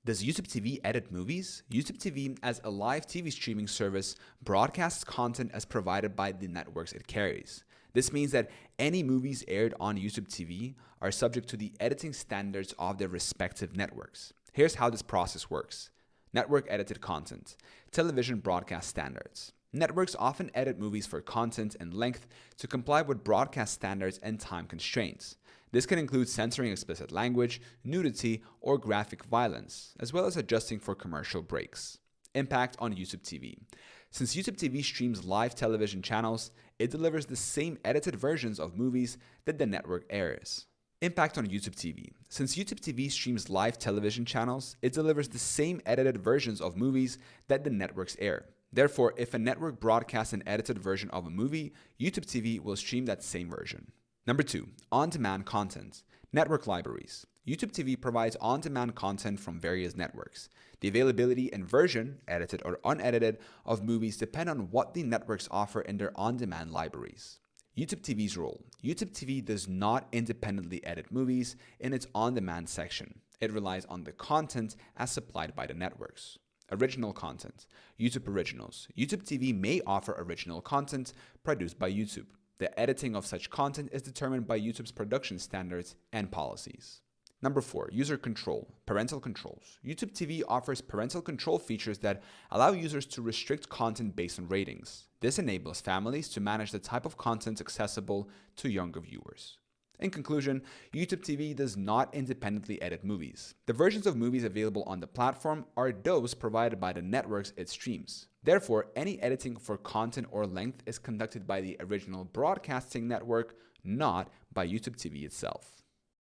Does YouTube TV edit movies? YouTube TV, as a live TV streaming service, broadcasts content as provided by the networks it carries. This means that any movies aired on YouTube TV are subject to the editing standards of their respective networks. Here's how this process works. Network edited content. Television broadcast standards. Networks often edit movies for content and length to comply with broadcast standards and time constraints. This can include censoring explicit language, nudity, or graphic violence, as well as adjusting for commercial breaks. Impact on YouTube TV. Since YouTube TV streams live television channels, it delivers the same edited versions of movies that the network airs. Impact on YouTube TV. Since YouTube TV streams live television channels, it delivers the same edited versions of movies that the networks air. Therefore, if a network broadcasts an edited version of a movie, YouTube TV will stream that same version. Number 2, on-demand content. Network libraries. YouTube TV provides on-demand content from various networks. The availability and version, edited or unedited, of movies depend on what the networks offer in their on-demand libraries. YouTube TV's role. YouTube TV does not independently edit movies in its on-demand section. It relies on the content as supplied by the networks. Original content. YouTube Originals. YouTube TV may offer original content produced by YouTube. The editing of such content is determined by YouTube's production standards and policies. Number 4, user control, parental controls. YouTube TV offers parental control features that allow users to restrict content based on ratings. This enables families to manage the type of content accessible to younger viewers. In conclusion, YouTube TV does not independently edit movies. The versions of movies available on the platform are those provided by the networks it streams. Therefore, any editing for content or length is conducted by the original broadcasting network, not by YouTube TV itself.